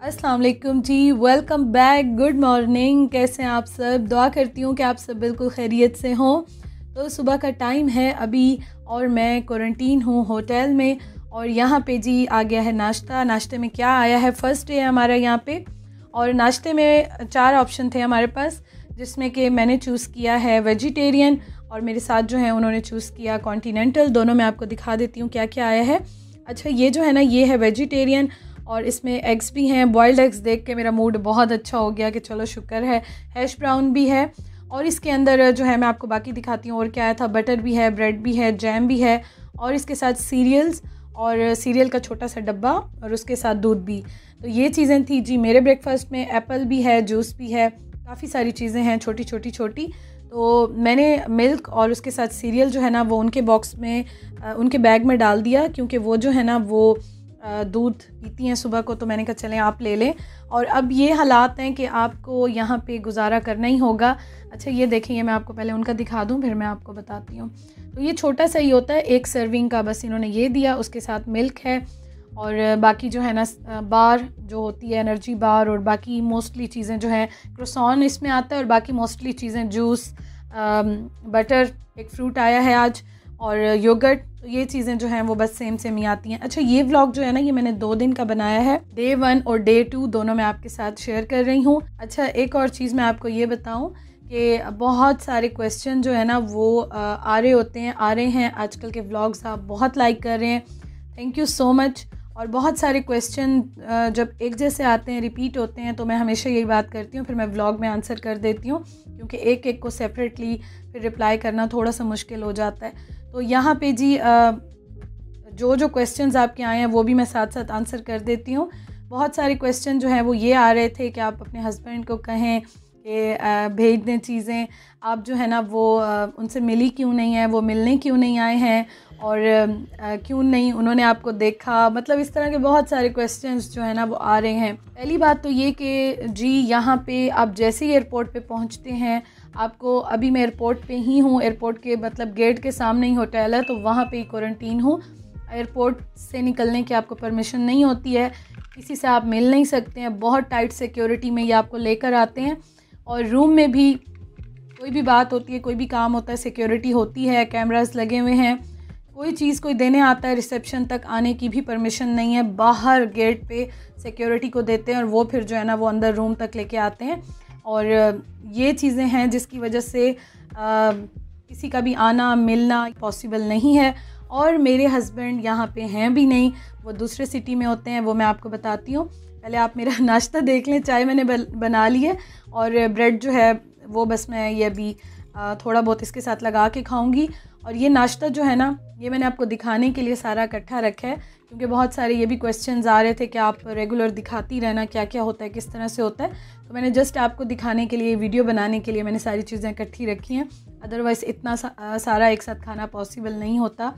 अस्सलाम वालेकुम जी, welcome back, good morning. कैसे हैं आप सब? दुआ करती हूँ कि आप सब बिल्कुल खैरियत से हों। तो सुबह का टाइम है अभी और मैं क्वारंटीन हूँ होटल में और यहाँ पे जी आ गया है नाश्ता। नाश्ते में क्या आया है, फ़र्स्ट डे है हमारा यहाँ पे और नाश्ते में 4 ऑप्शन थे हमारे पास, जिसमें कि मैंने चूज़ किया है वेजिटेरियन और मेरे साथ जो है उन्होंने चूज़ किया कॉन्टिनेंटल। दोनों मैं आपको दिखा देती हूँ क्या क्या आया है। अच्छा, ये जो है ना ये है वेजिटेरियन और इसमें एग्स भी हैं। बॉइल्ड एग्स देख के मेरा मूड बहुत अच्छा हो गया कि चलो शुक्र है। हैश ब्राउन भी है और इसके अंदर जो है मैं आपको बाकी दिखाती हूँ और क्या आया था। बटर भी है, ब्रेड भी है, जैम भी है और इसके साथ सीरियल्स और सीरियल का छोटा सा डब्बा और उसके साथ दूध भी। तो ये चीज़ें थी जी मेरे ब्रेकफास्ट में। एप्पल भी है, जूस भी है, काफ़ी सारी चीज़ें हैं छोटी छोटी छोटी। तो मैंने मिल्क और उसके साथ सीरियल जो है ना वो उनके बॉक्स में उनके बैग में डाल दिया, क्योंकि वो जो है ना वो दूध पीती हैं सुबह को। तो मैंने कहा चलें आप ले लें। और अब ये हालात हैं कि आपको यहाँ पे गुजारा करना ही होगा। अच्छा, ये देखें, ये मैं आपको पहले उनका दिखा दूँ फिर मैं आपको बताती हूँ। तो ये छोटा सा ही होता है, 1 सर्विंग का, बस इन्होंने ये दिया। उसके साथ मिल्क है और बाकी जो है ना बार जो होती है, एनर्जी बार और बाकी मोस्टली चीज़ें जो हैं, क्रोसॉन इसमें आता है और बाकी मोस्टली चीज़ें जूस, बटर, एक फ्रूट आया है आज और योगर्ट। तो ये चीज़ें जो हैं वो बस सेम सेम ही आती हैं। अच्छा, ये व्लॉग जो है ना ये मैंने 2 दिन का बनाया है, डे 1 और डे 2 दोनों मैं आपके साथ शेयर कर रही हूँ। अच्छा, एक और चीज़ मैं आपको ये बताऊँ कि बहुत सारे क्वेश्चन जो है ना वो आ रहे हैं आजकल के व्लॉग्स आप बहुत लाइक कर रहे हैं, थैंक यू सो मच। और बहुत सारे क्वेश्चन जब एक जैसे आते हैं, रिपीट होते हैं, तो मैं हमेशा यही बात करती हूँ, फिर मैं व्लॉग में आंसर कर देती हूँ, क्योंकि एक एक को सेपरेटली फिर रिप्लाई करना थोड़ा सा मुश्किल हो जाता है। तो यहाँ पे जी जो क्वेश्चंस आपके आए हैं वो भी मैं साथ साथ आंसर कर देती हूँ। बहुत सारे क्वेश्चन जो हैं वो ये आ रहे थे कि आप अपने हस्बैंड को कहें कि भेज दें चीज़ें, आप जो है ना वो उनसे मिली क्यों नहीं है, वो मिलने क्यों नहीं आए हैं और क्यों नहीं उन्होंने आपको देखा। मतलब इस तरह के बहुत सारे क्वेश्चंस जो है ना वो आ रहे हैं। पहली बात तो ये कि जी यहाँ पे आप जैसे ही एयरपोर्ट पे पहुँचते हैं, आपको, अभी मैं एयरपोर्ट पे ही हूँ, एयरपोर्ट के मतलब गेट के सामने ही होटल है, तो वहाँ पे ही क्वारंटीन हूँ। एयरपोर्ट से निकलने की आपको परमिशन नहीं होती है, किसी से आप मिल नहीं सकते हैं, बहुत टाइट सिक्योरिटी में ये आपको लेकर आते हैं। और रूम में भी कोई भी बात होती है, कोई भी काम होता है, सिक्योरिटी होती है, कैमरास लगे हुए हैं। कोई चीज़ कोई देने आता है, रिसेप्शन तक आने की भी परमिशन नहीं है, बाहर गेट पे सिक्योरिटी को देते हैं और वो फिर जो है ना वो अंदर रूम तक लेके आते हैं। और ये चीज़ें हैं जिसकी वजह से किसी का भी आना मिलना पॉसिबल नहीं है। और मेरे हस्बैंड यहाँ पे हैं भी नहीं, वो दूसरे सिटी में होते हैं, वो मैं आपको बताती हूँ। पहले आप मेरा नाश्ता देख लें। चाय मैंने बना ली है और ब्रेड जो है वो बस मैं ये अभी थोड़ा बहुत इसके साथ लगा के खाऊंगी। और ये नाश्ता जो है ना ये मैंने आपको दिखाने के लिए सारा इकट्ठा रखा है, क्योंकि बहुत सारे ये भी क्वेश्चंस आ रहे थे कि आप रेगुलर दिखाती रहना क्या क्या होता है, किस तरह से होता है। तो मैंने जस्ट आपको दिखाने के लिए, वीडियो बनाने के लिए मैंने सारी चीज़ें इकट्ठी रखी हैं, अदरवाइज़ इतना सारा एक साथ खाना पॉसिबल नहीं होता।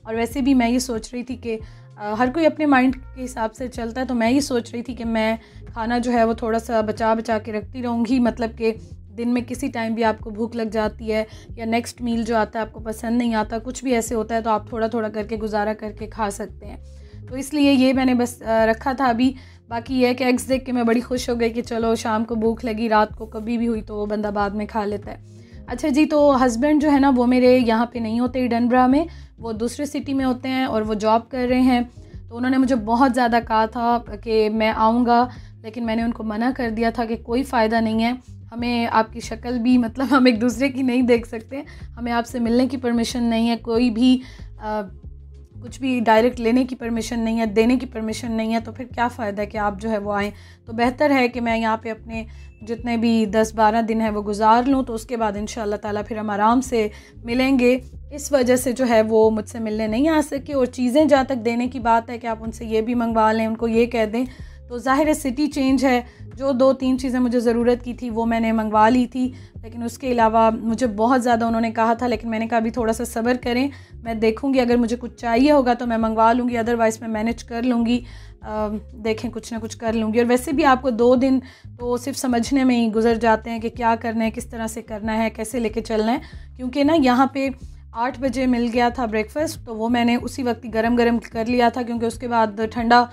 और वैसे भी मैं ये सोच रही थी कि हर कोई अपने माइंड के हिसाब से चलता है, तो मैं ये सोच रही थी कि मैं खाना जो है वो थोड़ा सा बचा बचा के रखती रहूँगी। मतलब कि दिन में किसी टाइम भी आपको भूख लग जाती है या नेक्स्ट मील जो आता है आपको पसंद नहीं आता, कुछ भी ऐसे होता है, तो आप थोड़ा थोड़ा करके गुजारा करके खा सकते हैं। तो इसलिए ये मैंने बस रखा था अभी। बाकी ये है कि एग्स देख के मैं बड़ी खुश हो गई कि चलो शाम को भूख लगी, रात को कभी भी हुई तो वो बंदा बाद में खा लेता है। अच्छा जी, तो हस्बैंड जो है ना वो मेरे यहाँ पे नहीं होते एडिनबरा में, वो दूसरे सिटी में होते हैं और वो जॉब कर रहे हैं। तो उन्होंने मुझे बहुत ज़्यादा कहा था कि मैं आऊँगा, लेकिन मैंने उनको मना कर दिया था कि कोई फ़ायदा नहीं है, हमें आपकी शक्ल भी, मतलब हम एक दूसरे की नहीं देख सकते, हमें आपसे मिलने की परमिशन नहीं है, कोई भी कुछ भी डायरेक्ट लेने की परमिशन नहीं है, देने की परमिशन नहीं है, तो फिर क्या फ़ायदा है कि आप जो है वो आएँ। तो बेहतर है कि मैं यहाँ पे अपने जितने भी 10-12 दिन है वो गुजार लूँ, तो उसके बाद इंशाअल्लाह ताला फिर हम आराम से मिलेंगे। इस वजह से जो है वो मुझसे मिलने नहीं आ सके। और चीज़ें जहाँ तक देने की बात है कि आप उनसे ये भी मंगवा लें, उनको ये कह दें, तो ज़ाहिर है सिटी चेंज है, जो 2-3 चीज़ें मुझे ज़रूरत की थी वो मैंने मंगवा ली थी, लेकिन उसके अलावा मुझे बहुत ज़्यादा उन्होंने कहा था, लेकिन मैंने कहा अभी थोड़ा सा सब्र करें, मैं देखूंगी, अगर मुझे कुछ चाहिए होगा तो मैं मंगवा लूँगी, अदरवाइज़ मैं मैनेज कर लूँगी, देखें कुछ ना कुछ कर लूँगी। और वैसे भी आपको 2 दिन तो सिर्फ समझने में ही गुजर जाते हैं कि क्या करना है, किस तरह से करना है, कैसे लेके चलना है। क्योंकि ना यहाँ पे 8 बजे मिल गया था ब्रेकफास्ट, तो वो मैंने उसी वक्त ही गरम गरम कर लिया था, क्योंकि उसके बाद ठंडा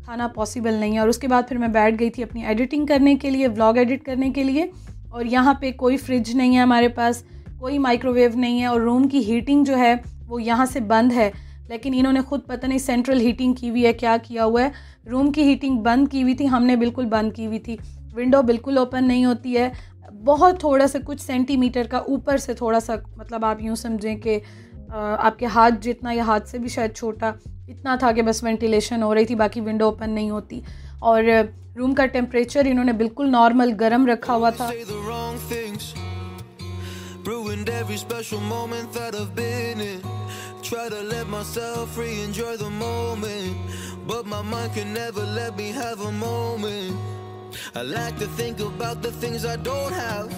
खाना पॉसिबल नहीं है। और उसके बाद फिर मैं बैठ गई थी अपनी एडिटिंग करने के लिए, व्लॉग एडिट करने के लिए। और यहाँ पे कोई फ्रिज नहीं है हमारे पास, कोई माइक्रोवेव नहीं है, और रूम की हीटिंग जो है वो यहाँ से बंद है। लेकिन इन्होंने ख़ुद पता नहीं सेंट्रल हीटिंग की हुई है, क्या किया हुआ है। रूम की हीटिंग बंद की हुई थी, हमने बिल्कुल बंद की हुई थी। विंडो बिल्कुल ओपन नहीं होती है, बहुत थोड़ा सा कुछ सेंटीमीटर का ऊपर से थोड़ा सा, मतलब आप यूँ समझें कि आपके हाथ जितना या हाथ से भी शायद छोटा इतना था कि बस वेंटिलेशन हो रही थी, बाकी विंडो ओपन नहीं होती। और रूम का टेम्परेचर इन्होंने बिल्कुल नॉर्मल गर्म रखा हुआ था। Try to let myself free, enjoy the moment, but my mind can never let me have a moment. I like to think about the things I don't have,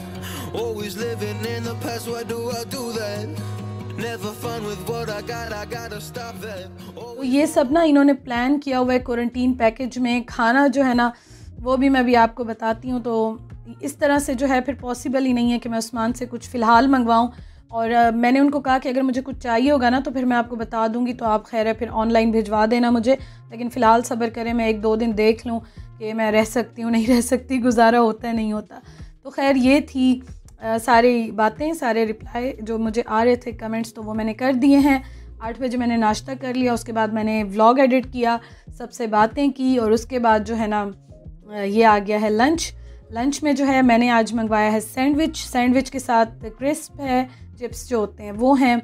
always living in the past, why do I do that? Never fun with what I gotta stop that. तो ये सब ना इन्होंने plan किया हुआ है quarantine package में। खाना जो है ना वो भी मैं भी आपको बताती हूँ। तो इस तरह से जो है फिर पॉसिबल ही नहीं है कि मैं उस्मान से कुछ फ़िलहाल मंगवाऊँ। और मैंने उनको कहा कि अगर मुझे कुछ चाहिए होगा ना तो फिर मैं आपको बता दूंगी, तो आप खैर है फिर ऑनलाइन भिजवा देना मुझे। लेकिन फ़िलहाल सब्र करें, मैं 1-2 दिन देख लूँ कि मैं रह सकती हूँ नहीं रह सकती, गुजारा होता है नहीं होता। तो खैर ये थी सारी बातें, सारे रिप्लाई जो मुझे आ रहे थे कमेंट्स, तो वो मैंने कर दिए हैं। 8 बजे मैंने नाश्ता कर लिया, उसके बाद मैंने व्लॉग एडिट किया, सबसे बातें की, और उसके बाद जो है ना ये आ गया है लंच। लंच में जो है मैंने आज मंगवाया है सैंडविच के साथ क्रिस्प है, चिप्स जो होते हैं वो हैं,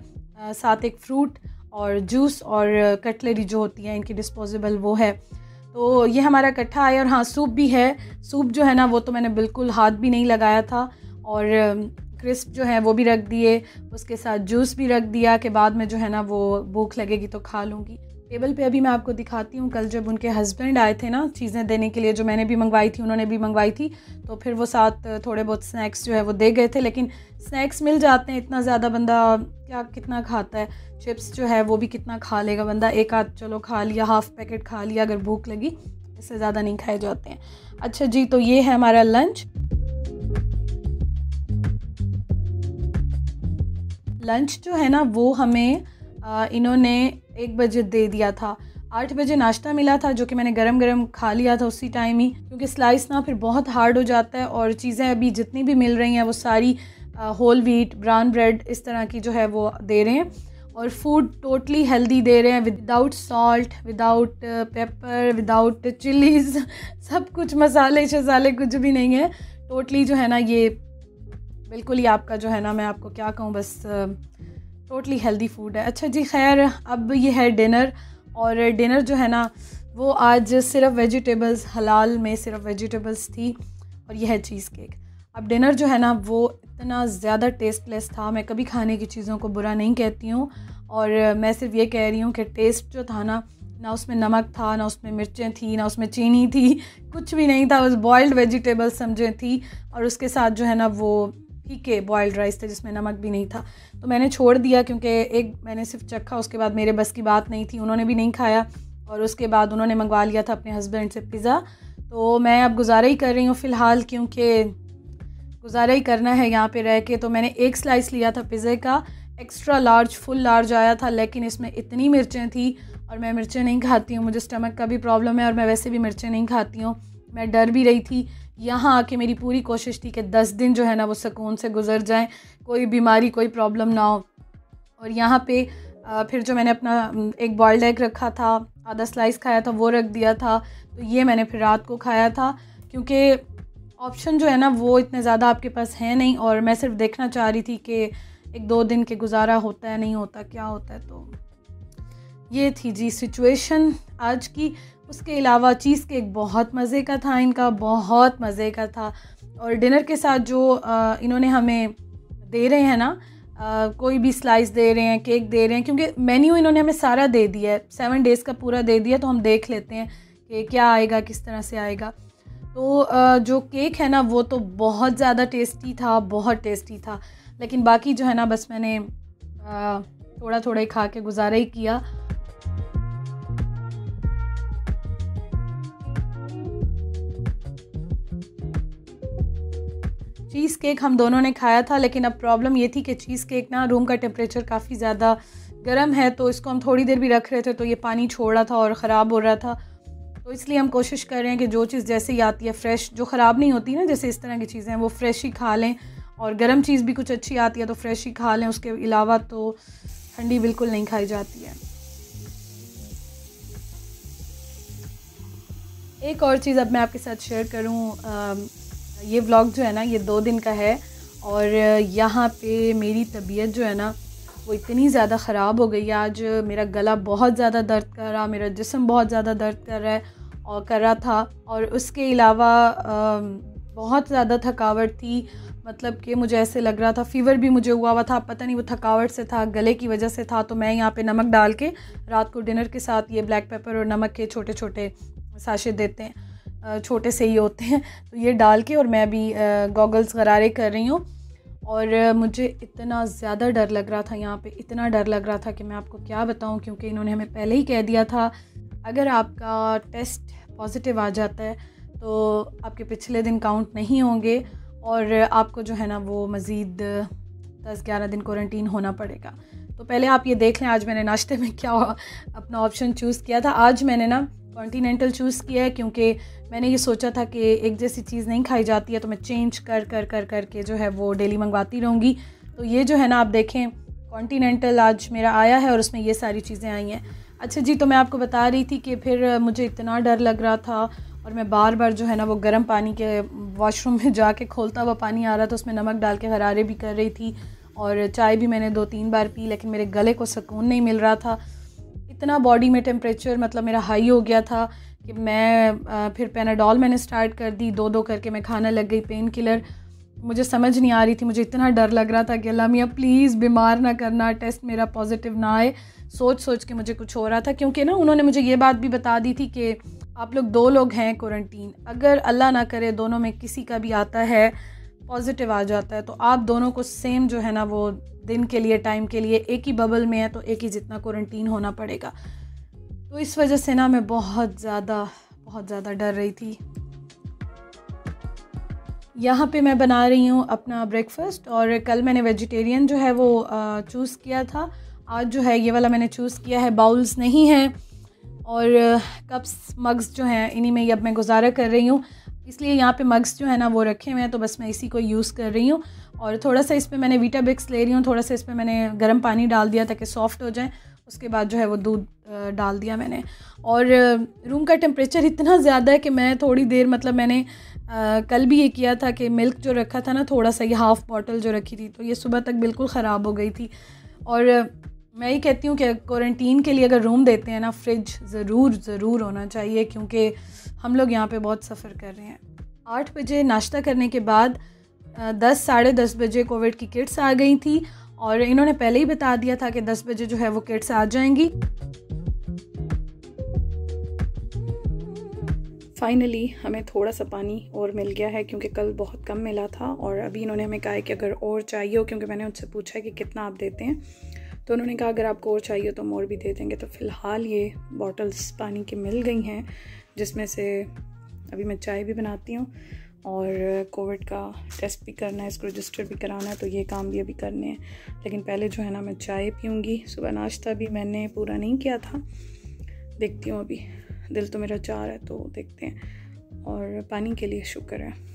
साथ एक फ्रूट और जूस और कटलरी जो होती है इनकी डिस्पोजेबल वो है। तो ये हमारा इकट्ठा आया। और हाँ, सूप भी है। सूप जो है ना वो तो मैंने बिल्कुल हाथ भी नहीं लगाया था, और क्रिस्प जो है वो भी रख दिए, उसके साथ जूस भी रख दिया कि बाद में जो है ना वो भूख लगेगी तो खा लूँगी। टेबल पे अभी मैं आपको दिखाती हूँ, कल जब उनके हस्बैंड आए थे ना चीज़ें देने के लिए, जो मैंने भी मंगवाई थी उन्होंने भी मंगवाई थी, तो फिर वो साथ थोड़े बहुत स्नैक्स जो है वो दे गए थे। लेकिन स्नैक्स मिल जाते हैं, इतना ज़्यादा बंदा क्या कितना खाता है। चिप्स जो है वो भी कितना खा लेगा बंदा, एक आध चलो खा लिया, हाफ़ पैकेट खा लिया अगर भूख लगी, इससे ज़्यादा नहीं खाए जाते हैं। अच्छा जी, तो ये है हमारा लंच। लंच जो है ना वो हमें इन्होंने 1 बजे दे दिया था। 8 बजे नाश्ता मिला था जो कि मैंने गरम गरम खा लिया था उसी टाइम ही, क्योंकि स्लाइस ना फिर बहुत हार्ड हो जाता है। और चीज़ें अभी जितनी भी मिल रही हैं वो सारी होल व्हीट, ब्राउन ब्रेड इस तरह की जो है वो दे रहे हैं। और फूड टोटली हेल्दी दे रहे हैं, without salt, without paper, without chillies, सब कुछ मसाले शसाले कुछ भी नहीं है। टोटली जो है ना ये बिल्कुल ही आपका जो है ना, मैं आपको क्या कहूँ, बस टोटली हेल्दी फूड है। अच्छा जी, खैर अब ये है डिनर। और डिनर जो है ना वो आज सिर्फ वेजिटेबल्स, हलाल में सिर्फ वेजिटेबल्स थी, और ये है चीज़ केक। अब डिनर जो है ना वो इतना ज़्यादा टेस्टलेस था। मैं कभी खाने की चीज़ों को बुरा नहीं कहती हूँ, और मैं सिर्फ ये कह रही हूँ कि टेस्ट जो था ना उसमें नमक था, ना उसमें मिर्चें थी, ना उसमें चीनी थी, कुछ भी नहीं था, बस बॉइल्ड वेजिटेबल्स समझे थी। और उसके साथ जो है ना वो फीके बॉइल्ड राइस थे जिसमें नमक भी नहीं था। तो मैंने छोड़ दिया, क्योंकि एक मैंने सिर्फ चखा, उसके बाद मेरे बस की बात नहीं थी, उन्होंने भी नहीं खाया। और उसके बाद उन्होंने मंगवा लिया था अपने हस्बैंड से पिज़्ज़ा। तो मैं अब गुजारा ही कर रही हूँ फ़िलहाल, क्योंकि गुजारा ही करना है यहाँ पे रह के। तो मैंने एक स्लाइस लिया था पिज़्ज़े का, एक्स्ट्रा लार्ज, फुल लार्ज आया था, लेकिन इसमें इतनी मिर्चें थी, और मैं मिर्चें नहीं खाती हूँ, मुझे स्टमक का भी प्रॉब्लम है, और मैं वैसे भी मिर्चें नहीं खाती हूँ। मैं डर भी रही थी। यहाँ आके मेरी पूरी कोशिश थी कि 10 दिन जो है ना वो सुकून से गुजर जाएं, कोई बीमारी, कोई प्रॉब्लम ना हो। और यहाँ पे फिर जो मैंने अपना एक बॉइल्ड एग रखा था, आधा स्लाइस खाया था, वो रख दिया था। तो ये मैंने फिर रात को खाया था, क्योंकि ऑप्शन जो है ना वो इतने ज़्यादा आपके पास है नहीं, और मैं सिर्फ देखना चाह रही थी कि 1-2 दिन के गुजारा होता है नहीं होता, क्या होता है। तो ये थी जी सिचुएशन आज की। उसके अलावा चीज़ केक बहुत मज़े का था, इनका बहुत मज़े का था। और डिनर के साथ जो इन्होंने हमें दे रहे हैं ना, कोई भी स्लाइस दे रहे हैं, केक दे रहे हैं, क्योंकि मेन्यू इन्होंने हमें सारा दे दिया है, 7 डेज़ का पूरा दे दिया, तो हम देख लेते हैं कि क्या आएगा, किस तरह से आएगा। तो जो केक है ना वो तो बहुत ज़्यादा टेस्टी था, बहुत टेस्टी था। लेकिन बाकी जो है ना बस मैंने थोड़ा थोड़ा ही खा के गुजारा ही किया। चीज़ केक हम दोनों ने खाया था, लेकिन अब प्रॉब्लम ये थी कि चीज़ केक ना रूम का टेम्परेचर काफ़ी ज़्यादा गर्म है, तो इसको हम थोड़ी देर भी रख रहे थे तो ये पानी छोड़ रहा था और ख़राब हो रहा था। तो तो इसलिए हम कोशिश कर रहे हैं कि जो चीज़ जैसे ही आती है फ़्रेश, जो ख़राब नहीं होती ना, जैसे इस तरह की चीज़ें हैं वो फ़्रेश ही खा लें, और गर्म चीज़ भी कुछ अच्छी आती है तो फ़्रेश ही खा लें, उसके अलावा तो ठंडी बिल्कुल नहीं खाई जाती है। एक और चीज़ अब मैं आपके साथ शेयर करूँ, ये व्लॉग जो है ना ये 2 दिन का है, और यहाँ पे मेरी तबीयत जो है ना वो इतनी ज़्यादा ख़राब हो गई है। आज मेरा गला बहुत ज़्यादा दर्द कर रहा, मेरा जिस्म बहुत ज़्यादा दर्द कर रहा है और कर रहा था, और उसके अलावा बहुत ज़्यादा थकावट थी। मतलब कि मुझे ऐसे लग रहा था, फ़ीवर भी मुझे हुआ था, पता नहीं वो थकावट से था, गले की वजह से था। तो मैं यहाँ पे नमक डाल के रात को डिनर के साथ ये ब्लैक पेपर और नमक के छोटे छोटे साशे देते हैं, छोटे से ही होते हैं, तो ये डाल के और मैं भी गॉगल्स गरारे कर रही हूँ। और मुझे इतना ज़्यादा डर लग रहा था यहाँ पे, इतना डर लग रहा था कि मैं आपको क्या बताऊँ, क्योंकि इन्होंने हमें पहले ही कह दिया था अगर आपका टेस्ट पॉजिटिव आ जाता है तो आपके पिछले दिन काउंट नहीं होंगे और आपको जो है ना वो मज़ीद 10-11 दिन क्वारंटीन होना पड़ेगा। तो पहले आप ये देख लें आज मैंने नाश्ते में क्या अपना ऑप्शन चूज़ किया था। आज मैंने ना कॉन्टिनेंटल चूज़ किया है, क्योंकि मैंने ये सोचा था कि एक जैसी चीज़ नहीं खाई जाती है, तो मैं चेंज कर कर कर कर के जो है वो डेली मंगवाती रहूँगी। तो ये जो है ना आप देखें कॉन्टिनेंटल आज मेरा आया है और उसमें ये सारी चीज़ें आई हैं। अच्छा जी, तो मैं आपको बता रही थी कि फिर मुझे इतना डर लग रहा था और मैं बार बार जो है ना वो गर्म पानी के वॉशरूम में जाके खोलता हुआ पानी आ रहा था, उसमें नमक डाल के गरारे भी कर रही थी और चाय भी मैंने 2-3 बार पी, लेकिन मेरे गले को सुकून नहीं मिल रहा था। इतना बॉडी में टेम्परेचर मतलब मेरा हाई हो गया था कि मैं फिर पैनाडोल मैंने स्टार्ट कर दी, 2-2 करके मैं खाने लग गई पेन किलर। मुझे समझ नहीं आ रही थी, मुझे इतना डर लग रहा था कि अल्लाह मियाँ प्लीज़ बीमार ना करना, टेस्ट मेरा पॉजिटिव ना आए। सोच सोच के मुझे कुछ हो रहा था, क्योंकि ना उन्होंने मुझे ये बात भी बता दी थी कि आप लोग 2 लोग हैं क्वारंटीन, अगर अल्लाह ना करे दोनों में किसी का भी आता है पॉजिटिव आ जाता है तो आप दोनों को सेम जो है ना वो दिन के लिए टाइम के लिए एक ही बबल में है तो एक ही जितना क्वारंटीन होना पड़ेगा। तो इस वजह से ना मैं बहुत ज़्यादा डर रही थी। यहाँ पे मैं बना रही हूँ अपना ब्रेकफ़ास्ट और कल मैंने वेजिटेरियन जो है वो चूज़ किया था। आज जो है ये वाला मैंने चूज़ किया है, बाउल्स नहीं हैं और कप्स मग्स जो हैं इन्हीं में ही अब मैं गुजारा कर रही हूँ। इसलिए यहाँ पे मग्स जो है ना वो रखे हुए हैं, तो बस मैं इसी को यूज़ कर रही हूँ। और थोड़ा सा इस पर मैंने वीटाबिक्स ले रही हूँ, थोड़ा सा इस पर मैंने गर्म पानी डाल दिया ताकि सॉफ़्ट हो जाए। उसके बाद जो है वो दूध डाल दिया मैंने। और रूम का टेम्परेचर इतना ज़्यादा है कि मैं थोड़ी देर मतलब मैंने कल भी ये किया था कि मिल्क जो रखा था ना थोड़ा सा, ये हाफ़ बॉटल जो रखी थी, तो ये सुबह तक बिल्कुल ख़राब हो गई थी। और मैं ये कहती हूँ कि क्वारंटीन के लिए अगर रूम देते हैं ना फ्रिज ज़रूर होना चाहिए, क्योंकि हम लोग यहाँ पे बहुत सफ़र कर रहे हैं। 8 बजे नाश्ता करने के बाद 10 साढ़े 10 बजे कोविड की किट्स आ गई थी और इन्होंने पहले ही बता दिया था कि 10 बजे जो है वो किट्स आ जाएंगी। फाइनली हमें थोड़ा सा पानी और मिल गया है, क्योंकि कल बहुत कम मिला था और अभी इन्होंने हमें कहा है कि अगर और चाहिए हो, क्योंकि मैंने उनसे पूछा है कि कितना आप देते हैं, तो उन्होंने कहा अगर आपको और चाहिए तो हम और भी दे देंगे। तो फ़िलहाल ये बॉटल्स पानी की मिल गई हैं, जिसमें से अभी मैं चाय भी बनाती हूँ और कोविड का टेस्ट भी करना है, इसको रजिस्टर भी कराना है, तो ये काम भी अभी करने हैं। लेकिन पहले जो है ना मैं चाय पीऊँगी। सुबह नाश्ता भी मैंने पूरा नहीं किया था, देखती हूँ अभी, दिल तो मेरा चाह रहा है तो देखते हैं। और पानी के लिए शुक्र है।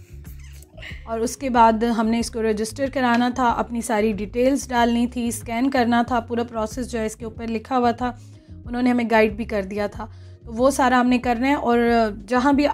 और उसके बाद हमने इसको रजिस्टर कराना था, अपनी सारी डिटेल्स डालनी थी, स्कैन करना था, पूरा प्रोसेस जो है इसके ऊपर लिखा हुआ था, उन्होंने हमें गाइड भी कर दिया था, तो वो सारा हमने करना है। और जहाँ भी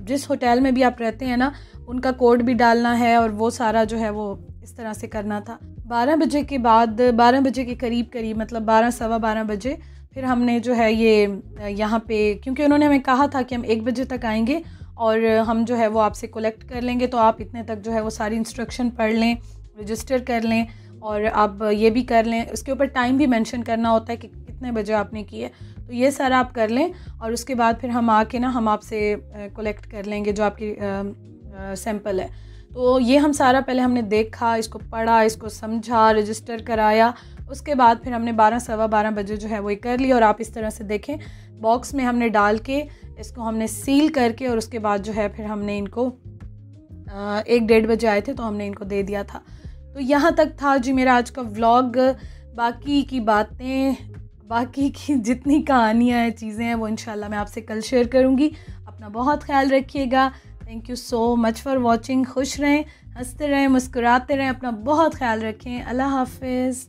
जिस होटल में भी आप रहते हैं ना उनका कोड भी डालना है और वो सारा जो है वो इस तरह से करना था। 12 बजे के बाद 12 बजे के करीब मतलब 12 सवा 12 बजे फिर हमने जो है ये यहाँ पे, क्योंकि उन्होंने हमें कहा था कि हम 1 बजे तक आएंगे और हम जो है वो आपसे कलेक्ट कर लेंगे, तो आप इतने तक जो है वो सारी इंस्ट्रक्शन पढ़ लें, रजिस्टर कर लें और आप ये भी कर लें। उसके ऊपर टाइम भी मेंशन करना होता है कि कितने बजे आपने किए, तो ये सारा आप कर लें और उसके बाद फिर हम आके ना हम आपसे कलेक्ट कर लेंगे जो आपकी सैंपल है। तो ये हम सारा पहले हमने देखा, इसको पढ़ा, इसको समझा, रजिस्टर कराया, उसके बाद फिर हमने 12 सवा 12 बजे जो है वो कर लिया। और आप इस तरह से देखें बॉक्स में हमने डाल के इसको हमने सील करके और उसके बाद जो है फिर हमने इनको 1-1:30 बजे आए थे तो हमने इनको दे दिया था। तो यहाँ तक था जी मेरा आज का व्लॉग। बाकी की बातें बाकी की जितनी कहानियाँ हैं, चीज़ें हैं, वो इंशाल्लाह मैं आपसे कल शेयर करूँगी। अपना बहुत ख्याल रखिएगा। Thank you so much for watching. खुश रहें, हंसते रहें, मुस्कुराते रहें, अपना बहुत ख्याल रखें। अल्लाह हाफिज़।